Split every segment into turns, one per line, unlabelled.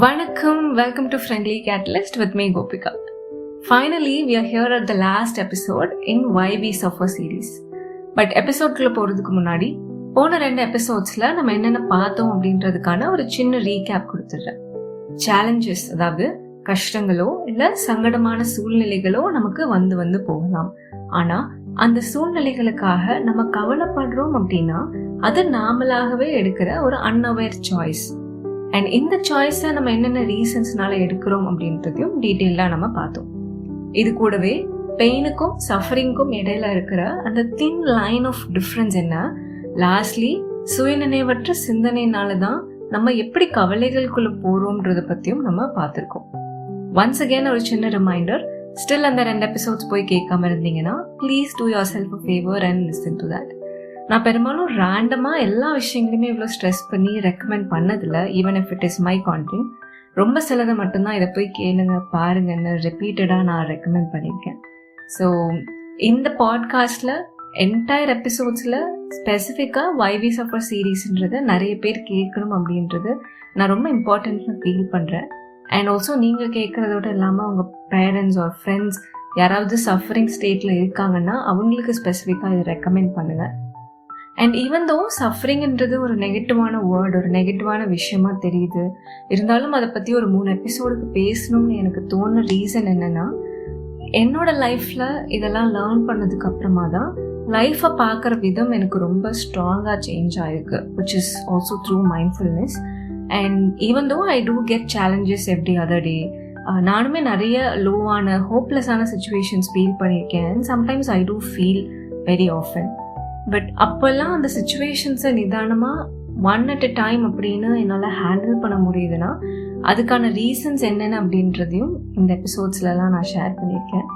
Vanakkam, welcome to Friendly Catalyst with me Gopika. Finally, we are here at the last episode in Why We Suffer series. But எபிசோட்குள்ள போறதுக்கு முன்னாடி போன 2 எபிசோட்ஸ்ல நம்ம என்னென்ன பார்த்தோம் அப்படின்றதுக்கான ஒரு சின்ன ரீகேப் கொடுத்துடுறேன். சேலஞ்சஸ், அதாவது கஷ்டங்களோ இல்ல சங்கடமான சூழ்நிலைகளோ நமக்கு வந்து போகலாம். ஆனா அந்த சூழ்நிலைகளுக்காக நம்ம கவலைப்படுறோம் அப்படின்னா அது நாமளாகவே எடுக்கிற ஒரு அன்அவேர் சாய்ஸ். அண்ட் இந்த சாய்ஸை நம்ம என்னென்ன ரீசன்ஸ்னால எடுக்கிறோம் அப்படின்றதையும் டீட்டெயிலாக நம்ம பார்த்தோம். இது கூடவே பெயினுக்கும் சஃபரிங்க்கும் இடையில இருக்கிற அந்த தின் லைன் ஆஃப் டிஃப்ரென்ஸ் என்ன, லாஸ்ட்லி சுயநினைவற்ற சிந்தனைனால தான் நம்ம எப்படி கவலைகளுக்குள்ள போறோம்ன்றத பத்தியும் நம்ம பார்த்துருக்கோம். ஒன்ஸ் அகேன் ஒரு சின்ன ரிமைண்டர், ஸ்டில் அந்த 2 எபிசோட்ஸ் போய் கேட்காம இருந்தீங்கன்னா please do your self a favour and listen to that. நான் பெரும்பாலும் ரேண்டமாக எல்லா விஷயங்களையுமே இவ்வளோ ஸ்ட்ரெஸ் பண்ணி ரெக்கமெண்ட் பண்ணதில்லை, even if it is my content. ரொம்ப சிலதை மட்டும்தான் இதை போய் கேளுங்க பாருங்கன்னு ரிப்பீட்டடாக நான் ரெக்கமெண்ட் பண்ணியிருக்கேன். ஸோ இந்த பாட்காஸ்டில் என்டையர் எபிசோட்ஸில் ஸ்பெசிஃபிக்காக வை வி சஃபர் சீரீஸ்ன்றதை நிறைய பேர் கேட்கணும் அப்படின்றது நான் ரொம்ப இம்பார்ட்டன்ட்னு ஃபீல் பண்ணுறேன். அண்ட் ஆல்சோ நீங்கள் கேட்குறதோட இல்லாமல் உங்கள் பேரண்ட்ஸ் ஆர் ஃப்ரெண்ட்ஸ் யாராவது சஃபரிங் ஸ்டேட்டில் இருக்காங்கன்னா அவங்களுக்கு ஸ்பெசிஃபிக்காக இதை ரெக்கமெண்ட் பண்ணுங்கள். அண்ட் ஈவன் தோ சஃபரிங்ன்றது ஒரு நெகட்டிவான வேர்டு, ஒரு நெகட்டிவான விஷயமா தெரியுது, இருந்தாலும் அதை பற்றி ஒரு 3 எபிசோடுக்கு பேசணும்னு எனக்கு தோணுன ரீசன் என்னென்னா, என்னோட லைஃப்பில் இதெல்லாம் லேர்ன் பண்ணதுக்கு அப்புறமா தான் லைஃப்பை பார்க்குற விதம் எனக்கு ரொம்ப ஸ்ட்ராங்காக சேஞ்ச் ஆகிருக்கு, which is also through mindfulness. And even though I do get challenges every other day, நானுமே நிறைய லோவான ஹோப்லெஸ்ஸான சுச்சுவேஷன்ஸ் ஃபீல் பண்ணியிருக்கேன். And sometimes I do feel very often. But அப்போல்லாம் அந்த சுச்சுவேஷன்ஸை நிதானமாக ஒன் அட் அ டைம் அப்படின்னு என்னால் ஹேண்டில் பண்ண முடியுதுன்னா அதுக்கான ரீசன்ஸ் என்னென்ன அப்படின்றதையும் இந்த எபிசோட்ஸ்லலாம் நான் ஷேர் பண்ணியிருக்கேன்.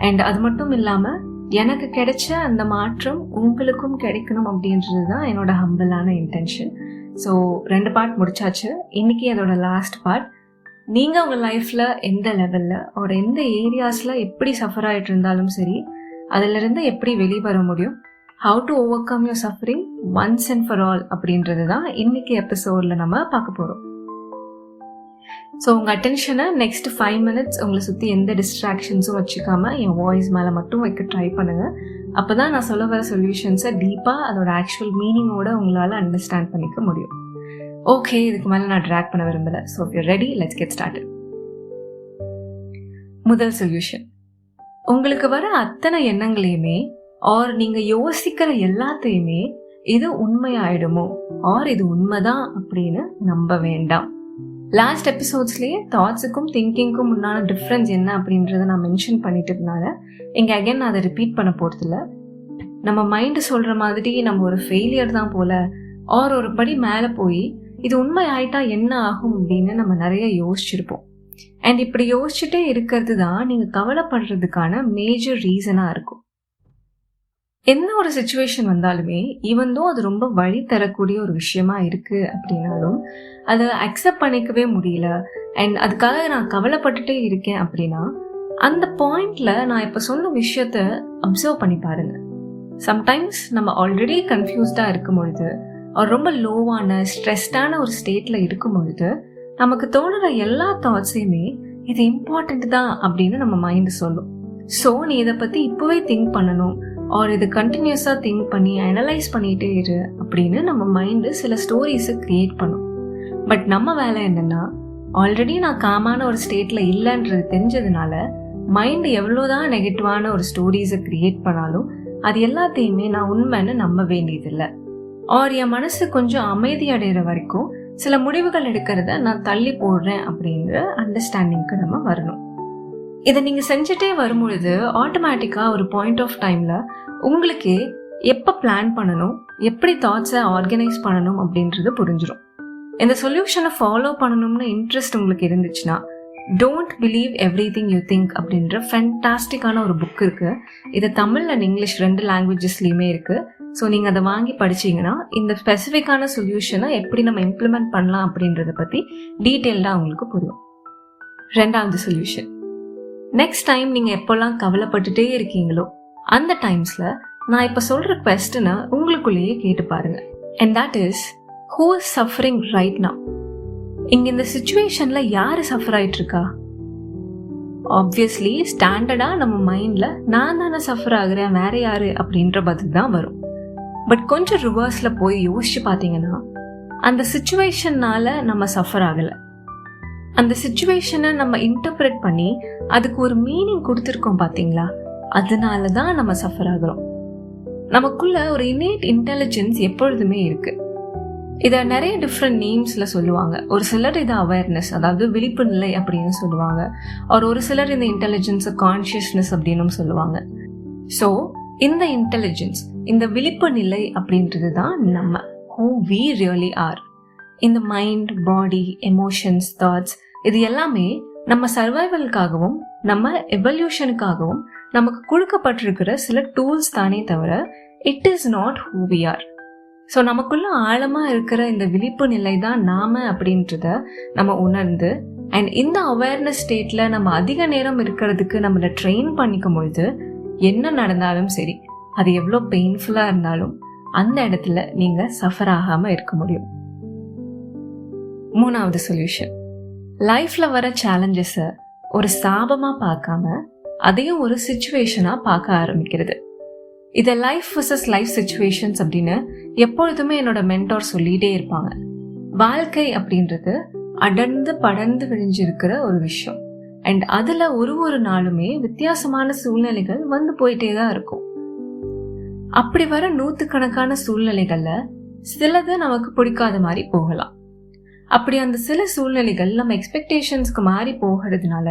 அண்ட் அது மட்டும் இல்லாமல் எனக்கு கிடைச்ச அந்த மாற்றம் உங்களுக்கும் கிடைக்கணும் அப்படின்றது தான் என்னோட ஹம்பிளான இன்டென்ஷன். ஸோ 2 பார்ட் முடிச்சாச்சு. இன்றைக்கி அதோட லாஸ்ட் பார்ட். நீங்கள் உங்கள் லைஃப்பில் எந்த லெவலில் ஒரு எந்த ஏரியாஸில் எப்படி சஃபர் ஆகிட்டு இருந்தாலும் சரி, அதிலிருந்து எப்படி வெளிவர முடியும், how to overcome your suffering once and for all அப்படின்றது தான் இன்னைக்கு எபிசோடில் நம்ம பார்க்க போகிறோம். ஸோ உங்கள் அட்டென்ஷனை நெக்ஸ்ட் 5 minutes உங்களை சுற்றி எந்த டிஸ்ட்ராக்ஷன்ஸும் வச்சுக்காம என் வாய்ஸ் மேலே மட்டும் வைக்க ட்ரை பண்ணுங்கள். அப்போ தான் நான் சொல்ல வர சொல்யூஷன்ஸை டீப்பாக அதோட ஆக்சுவல் மீனிங்கோட உங்களால் அண்டர்ஸ்டாண்ட் பண்ணிக்க முடியும். ஓகே, இதுக்கு மேலே நான் ட்ராக் பண்ண விரும்பலை. So if you're ready, let's get started. முதல் சொல்யூஷன், உங்களுக்கு வர அத்தனை எண்ணங்களையுமே ஆர் நீங்கள் யோசிக்கிற எல்லாத்தையுமே இது உண்மையாயிடுமோ ஆர் இது உண்மைதான் அப்படின்னு நம்ப வேண்டாம். லாஸ்ட் எபிசோட்ஸ்லேயே தாட்ஸுக்கும் திங்கிங்க்கும் முன்னான டிஃப்ரென்ஸ் என்ன அப்படின்றத நான் மென்ஷன் பண்ணிட்டதுனால இங்கே அகைன் நான் அதை ரிப்பீட் பண்ண போகிறதில்ல. நம்ம மைண்டு சொல்கிற மாதிரி நம்ம ஒரு ஃபெயிலியர் தான் போல ஆர் ஒரு படி மேலே போய் இது உண்மை ஆயிட்டா என்ன ஆகும் அப்படின்னு நம்ம நிறைய யோசிச்சிருப்போம். அண்ட் இப்படி யோசிச்சுட்டே இருக்கிறது தான் நீங்கள் கவலைப்படுறதுக்கான மேஜர் ரீசனாக இருக்கும். என்ன ஒரு சுச்சுவேஷன் வந்தாலுமே ஈவன் தோ அது ரொம்ப வழி தரக்கூடிய ஒரு விஷயமா இருக்கு அப்படின்னாலும் அதை அக்செப்ட் பண்ணிக்கவே முடியல அண்ட் அதுக்காக நான் கவலைப்பட்டுட்டே இருக்கேன் அப்படின்னா அந்த பாயிண்ட்ல நான் இப்போ சொன்ன விஷயத்த அப்சர்வ் பண்ணி பாருங்க. சம்டைம்ஸ் நம்ம ஆல்ரெடி கன்ஃபியூஸ்டா இருக்கும் பொழுது ரொம்ப லோவான ஸ்ட்ரெஸ்டான ஒரு ஸ்டேட்ல இருக்கும் பொழுது நமக்கு தோணுற எல்லா தாட்ஸையுமே இது இம்பார்ட்டன்ட் தான் அப்படின்னு நம்ம மைண்டு சொல்லும். ஸோ நீ இதை பத்தி இப்போவே திங்க் பண்ணணும் ஆர் இது கண்டினியூஸாக திங்க் பண்ணி அனலைஸ் பண்ணிகிட்டே இரு அப்படின்னு நம்ம மைண்டு சில ஸ்டோரிஸை க்ரியேட் பண்ணும். பட் நம்ம வேலை என்னென்னா, ஆல்ரெடி நான் காமான ஒரு ஸ்டேட்டில் இல்லைன்றது தெரிஞ்சதுனால மைண்டு எவ்வளோதான் நெகட்டிவான ஒரு ஸ்டோரிஸை க்ரியேட் பண்ணாலும் அது எல்லாத்தையுமே நான் உண்மைன்னு நம்ப வேண்டியதில்லை. ஆர் என் மனசு கொஞ்சம் அமைதி அடைகிற வரைக்கும் சில முடிவுகள் எடுக்கிறத நான் தள்ளி போடுறேன் அப்படிங்கிற அண்டர்ஸ்டாண்டிங்க்கு நம்ம வரணும். இதை நீங்கள் செஞ்சுட்டே வரும்பொழுது ஆட்டோமேட்டிக்காக ஒரு பாயிண்ட் ஆஃப் டைமில் உங்களுக்கே எப்போ பிளான் பண்ணணும், எப்படி தாட்ஸை ஆர்கனைஸ் பண்ணணும் அப்படின்றது புரிஞ்சிடும். இந்த சொல்யூஷனை ஃபாலோ பண்ணணும்னு இன்ட்ரெஸ்ட் உங்களுக்கு இருந்துச்சுன்னா don't believe every thing you think அப்படின்ற ஃபேண்டாஸ்டிக்கான ஒரு புக் இருக்குது. இது தமிழ் அண்ட் இங்கிலீஷ் 2 லாங்குவேஜஸ்லேயுமே இருக்குது. ஸோ நீங்கள் அதை வாங்கி படிச்சிங்கன்னா இந்த ஸ்பெசிஃபிக்கான சொல்யூஷனை எப்படி நம்ம இம்ப்ளிமெண்ட் பண்ணலாம் அப்படின்றத பற்றி டீட்டெயில்டாக உங்களுக்கு புரியும். 2வது சொல்யூஷன், நெக்ஸ்ட் டைம் நீங்கள் எப்போல்லாம் கவலைப்பட்டுட்டே இருக்கீங்களோ அந்த டைம்ஸில் நான் இப்போ சொல்கிற குவெஸ்டனை உங்களுக்குள்ளேயே கேட்டு பாருங்க. And that is, who is suffering right now? இங்க இந்த சிச்சுவேஷன்ல யாரு சஃபர் ஆயிட்டு இருக்கா? ஆப்வியஸ்லி ஸ்டாண்டர்டா நம்ம மைண்ட்ல நான் தானே சஃபர் ஆகுறேன், வேற யாரு அப்படின்ற பதில் தான் வரும். பட் கொஞ்சம் ரிவர்ஸ்ல போய் யோசிச்சு பார்த்தீங்கன்னா, அந்த சிச்சுவேஷன்னால நம்ம சஃபர் ஆகல. அந்த சிச்சுவேஷனை நம்ம இன்டர்பிரேட் பண்ணி அதுக்கு ஒரு மீனிங் கொடுத்துருக்கோம் பார்த்தீங்களா, அதனால தான் நம்ம சஃபர் ஆகுறோம். நமக்குள்ள ஒரு இன்னேட் இன்டெலிஜென்ஸ் எப்பொழுதுமே இருக்கு. இதை நிறைய டிஃப்ரெண்ட் நேம்ஸ்ல சொல்லுவாங்க. ஒரு சிலர் இதை அவேர்னஸ், அதாவது விழிப்பு நிலை அப்படின்னு சொல்லுவாங்க. ஒரு சிலர் இந்த இன்டெலிஜென்ஸ் கான்ஷியஸ்னஸ் அப்படின்னு சொல்லுவாங்க. ஸோ இந்த இன்டெலிஜென்ஸ், இந்த விழிப்பு நிலை அப்படின்றது தான் நம்ம who we really are. இந்த மைண்ட், பாடி, எமோஷன்ஸ், தாட்ஸ் இது எல்லாமே நம்ம சர்வைவலுக்காகவும் நம்ம எவல்யூஷனுக்காகவும் நமக்கு கொடுக்கப்பட்டிருக்கிற சில டூல்ஸ் தானே தவிர it is not who we are. So நமக்குள்ள ஆழமாக இருக்கிற இந்த விழிப்பு நிலை தான் நாம அப்படின்றத நம்ம உணர்ந்து, அண்ட் இந்த அவேர்னஸ் ஸ்டேட்டில் நம்ம அதிக நேரம் இருக்கிறதுக்கு நம்மளை ட்ரெயின் பண்ணிக்கும் பொழுது என்ன நடந்தாலும் சரி, அது எவ்வளோ பெயின்ஃபுல்லாக இருந்தாலும் அந்த இடத்துல நீங்கள் சஃபர் ஆகாமல் இருக்க முடியும். 3வது சொல்யூஷன், லைஃப்பில் வர சேலஞ்சஸை ஒரு சாபமாக பார்க்காம அதையும் ஒரு சிச்சுவேஷனாக பார்க்க ஆரம்பிக்கிறது. இதை லைஃப் வர்சஸ் லைஃப் சிச்சுவேஷன்ஸ் அப்படின்னு எப்பொழுதுமே என்னோட மென்டார் சொல்லிகிட்டே இருப்பாங்க. வாழ்க்கை அப்படின்றது அடர்ந்து படர்ந்து விழிஞ்சிருக்கிற ஒரு விஷயம். அண்ட் அதில் ஒரு நாளுமே வித்தியாசமான சூழ்நிலைகள் வந்து போயிட்டே தான் இருக்கும். அப்படி வர 100கணக்கான சூழ்நிலைகளில் சிலது நமக்கு பிடிக்காத மாதிரி போகலாம். அப்படி அந்த சில சூழ்நிலைகள் நம்ம எக்ஸ்பெக்டேஷன்ஸ்க்கு மாறி போகிறதுனால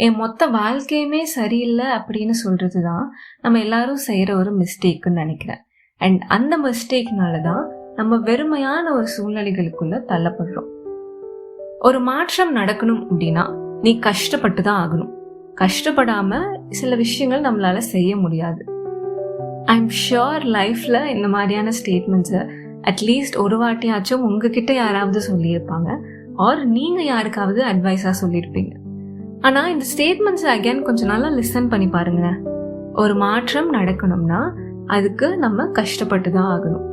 என் மொத்த வாழ்க்கையுமே சரியில்லை அப்படின்னு சொல்றது தான் நம்ம எல்லாரும் செய்கிற ஒரு மிஸ்டேக்குன்னு நினைக்கிறேன். அண்ட் அந்த மிஸ்டேக்னால தான் நம்ம வெறுமையான ஒரு சூழ்நிலைகளுக்குள்ள தள்ளப்படுறோம். ஒரு மாற்றம் நடக்கணும் அப்படின்னா நீ கஷ்டப்பட்டு தான் ஆகணும். கஷ்டப்படாம சில விஷயங்கள் நம்மளால செய்ய முடியாது. ஐ எம் ஷுர் லைஃப்ல இந்த மாதிரியான ஸ்டேட்மெண்ட்ஸை அட்லீஸ்ட் ஒரு வாட்டியாச்சும் உங்ககிட்ட யாராவது சொல்லியிருப்பாங்க, ஆர் நீங்க யாருக்காவது அட்வைஸா சொல்லியிருப்பீங்க. ஆனா இந்த ஸ்டேட்மெண்ட்ஸ் அகைன் கொஞ்சம் நல்லா லிசன் பண்ணி பாருங்க. ஒரு மாற்றம் நடக்கணும்னா அதுக்கு நம்ம கஷ்டப்பட்டு தான் ஆகணும்.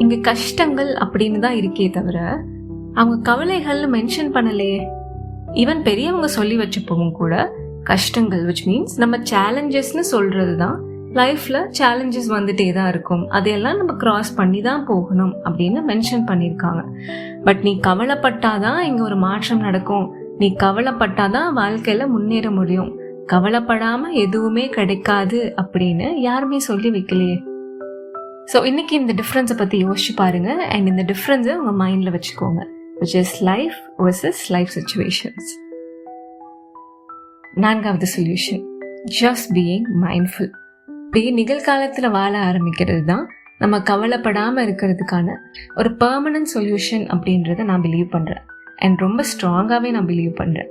இங்க கஷ்டங்கள் அப்படின்னு தான் இருக்கே தவிர அவங்க கவலைகள்னு மென்ஷன் பண்ணலையே. ஈவன் பெரியவங்க சொல்லி வச்சப்பவும் கூட கஷ்டங்கள், விச் மீன்ஸ் நம்ம சேலஞ்சஸ்ன்னு சொல்றது தான். லைஃப்ல சேலஞ்சஸ் வந்துட்டே தான் இருக்கும், அதையெல்லாம் நம்ம கிராஸ் பண்ணி தான் போகணும் அப்படின்னு மென்ஷன் பண்ணியிருக்காங்க. பட் நீ கவலைப்பட்டாதான் இங்க ஒரு மாற்றம் நடக்கும், நீ கவலைப்பட்டாதான் வாழ்க்கையில முன்னேற முடியும், கவலைப்படாம எதுவுமே கிடைக்காது அப்படின்னு யாருமே சொல்லி வைக்கலையே. ஸோ இன்னைக்கு இந்த டிஃப்ரென்ஸை பத்தி யோசிச்சு பாருங்க. அண்ட் இந்த டிஃப்ரென்ஸை உங்க மைண்ட்ல வச்சுக்கோங்க, which is life versus life situations. 4வது சொல்யூஷன், just being mindful. அப்படியே நிகழ்காலத்தில் வாழ ஆரம்பிக்கிறது தான் நம்ம கவலைப்படாமல் இருக்கிறதுக்கான ஒரு பெர்மனன்ட் சொல்யூஷன் அப்படின்றத நான் பிலீவ் பண்ணுறேன். அண்ட் ரொம்ப ஸ்ட்ராங்காகவே நான் பிலீவ் பண்ணுறேன்.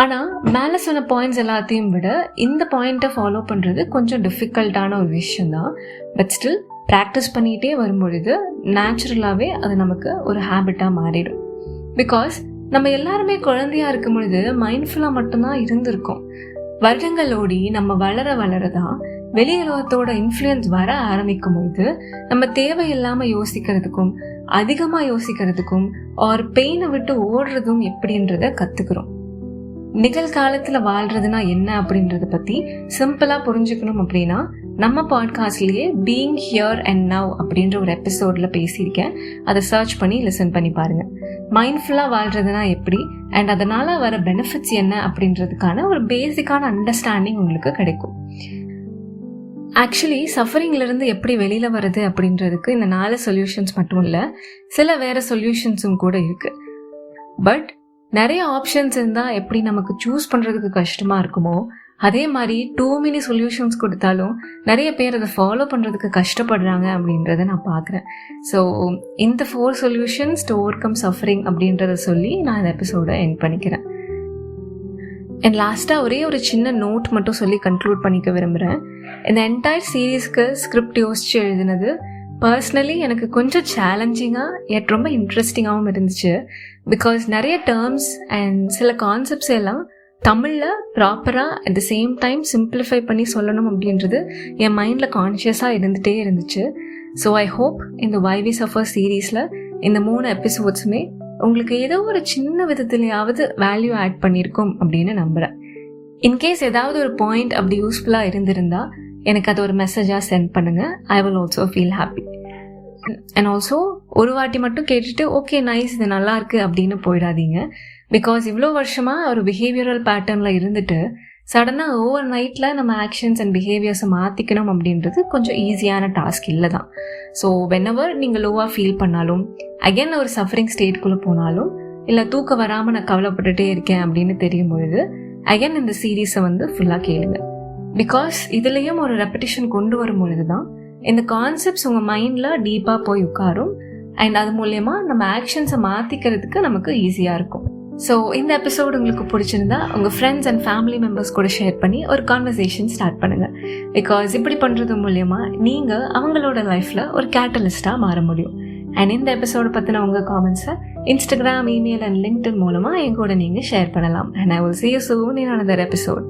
ஆனால் மேலே சொன்ன பாயிண்ட்ஸ் எல்லாத்தையும் விட இந்த பாயிண்ட்டை ஃபாலோ பண்ணுறது கொஞ்சம் டிஃபிகல்ட்டான ஒரு விஷயந்தான். பட் ஸ்டில் ப்ராக்டிஸ் பண்ணிகிட்டே வரும்பொழுது நேச்சுரலாகவே அது நமக்கு ஒரு ஹேபிட்டாக மாறிடும். பிகாஸ் நம்ம எல்லாருமே குழந்தையாக இருக்கும் பொழுது மைண்ட்ஃபுல்லாக மட்டும்தான் இருந்திருக்கோம். வருடங்கள் ஓடி நம்ம வளரதான் வெளி உலகத்தோட இன்ஃப்ளூயன்ஸ் வர ஆரம்பிக்கும் பொழுது நம்ம தேவையில்லாமல் யோசிக்கிறதுக்கும் அதிகமாக யோசிக்கிறதுக்கும் ஒரு பெயினை விட்டு ஓடுறதும் எப்படின்றத கற்றுக்குறோம். நிகழ்காலத்தில் வாழ்றதுனா என்ன அப்படின்றத பற்றி சிம்பிளாக புரிஞ்சுக்கணும் அப்படின்னா நம்ம பாட்காஸ்ட்லேயே பீயிங் ஹியர் அண்ட் நவ் அப்படின்ற ஒரு எபிசோடில் பேசியிருக்கேன். அதை சர்ச் பண்ணி லிசன் பண்ணி பாருங்கள். மைண்ட்ஃபுல்லாக வாழ்றதுனா எப்படி அண்ட் அதனால் வர பெனிஃபிட்ஸ் என்ன அப்படின்றதுக்கான ஒரு பேசிக்கான அண்டர்ஸ்டாண்டிங் உங்களுக்கு கிடைக்கும். ஆக்சுவலி சஃபரிங்லேருந்து எப்படி வெளியில் வருது அப்படின்றதுக்கு இந்த 4 சொல்யூஷன்ஸ் மட்டும் இல்லை, சில வேறு சொல்யூஷன்ஸும் கூட இருக்குது. பட் நிறைய ஆப்ஷன்ஸ் இருந்தால் எப்படி நமக்கு சூஸ் பண்ணுறதுக்கு கஷ்டமாக இருக்குமோ, அதே மாதிரி டூ மெனி சொல்யூஷன்ஸ் கொடுத்தாலும் நிறைய பேர் அதை ஃபாலோ பண்ணுறதுக்கு கஷ்டப்படுறாங்க அப்படின்றத நான் பார்க்குறேன். ஸோ இந்த 4 solutions to over come suffering அப்படின்றத சொல்லி நான் இந்த எபிசோடை எண்ட் பண்ணிக்கிறேன். அண்ட் லாஸ்ட்டாக ஒரே ஒரு சின்ன நோட் மட்டும் சொல்லி கன்க்ளூட் பண்ணிக்க விரும்புகிறேன். இந்த என்டையர் சீரீஸ்க்கு ஸ்கிரிப்ட் யோசிச்சு எழுதினது பர்சனலி எனக்கு கொஞ்சம் சேலஞ்சிங்காக எட் ரொம்ப இன்ட்ரெஸ்டிங்காகவும் இருந்துச்சு. பிகாஸ் நிறைய டேர்ம்ஸ் அண்ட் சில கான்செப்ட்ஸ் எல்லாம் தமிழில் ப்ராப்பராக at the same time simplify பண்ணி சொல்லணும் அப்படின்றது என் மைண்டில் கான்ஷியஸாக இருந்துகிட்டே இருந்துச்சு. ஸோ ஐ ஹோப் இந்த Why We Suffer சீரீஸில் இந்த 3 எபிசோட்ஸுமே உங்களுக்கு ஏதோ ஒரு சின்ன விதத்துலையாவது வேல்யூ ஆட் பண்ணியிருக்கோம் அப்படின்னு நம்புகிறேன். இன்கேஸ் ஏதாவது ஒரு பாயிண்ட் அப்படி யூஸ்ஃபுல்லாக இருந்திருந்தா எனக்கு அது ஒரு மெசேஜாக சென்ட் பண்ணுங்கள். I will also feel happy. And also ஒரு வாட்டி மட்டும் கேட்டுட்டு ஓகே நைஸ் இது நல்லா இருக்கு அப்படின்னு போயிடாதீங்க. பிகாஸ் இவ்வளோ வருஷமாக ஒரு பிஹேவியரல் பேட்டர்னில் இருந்துட்டு சடனாக ஓவர் நைட்டில் நம்ம ஆக்ஷன்ஸ் அண்ட் பிஹேவியர்ஸை மாற்றிக்கணும் அப்படின்றது கொஞ்சம் ஈஸியான டாஸ்க் இல்லை தான். ஸோ வென்எவர் நீங்கள் லோவாக ஃபீல் பண்ணாலும், அகெயின் ஒரு சஃபரிங் ஸ்டேட்குள்ளே போனாலும், இல்லை தூக்கம் வராமல் நான் கவலைப்பட்டுட்டே இருக்கேன் அப்படின்னு தெரியும் பொழுது அகெயின் இந்த சீரீஸை ஃபுல்லாக கேளுங்க. பிகாஸ் இதுலேயும் ஒரு ரெப்படிஷன் கொண்டு வரும் பொழுது தான் இந்த கான்செப்ட்ஸ் உங்கள் மைண்டில் டீப்பாக போய் உட்காரும். அண்ட் அது மூலயமா நம்ம ஆக்ஷன்ஸை மாற்றிக்கிறதுக்கு நமக்கு ஈஸியாக இருக்கும். ஸோ இந்த எபிசோடு உங்களுக்கு பிடிச்சிருந்தா உங்கள் ஃப்ரெண்ட்ஸ் அண்ட் ஃபேமிலி மெம்பர்ஸ் கூட ஷேர் பண்ணி ஒரு கான்வர்சேஷன் ஸ்டார்ட் பண்ணுங்கள். பிகாஸ் இப்படி பண்ணுறது மூலயமா நீங்கள் அவங்களோட லைஃப்பில் ஒரு கேட்டலிஸ்டாக மாற முடியும். அண்ட் இந்த எபிசோடு பற்றின உங்கள் காமெண்ட்ஸை Instagram, email and LinkedIn மூலமாக என் கூட நீங்கள் ஷேர் பண்ணலாம். And I will see you soon in another episode.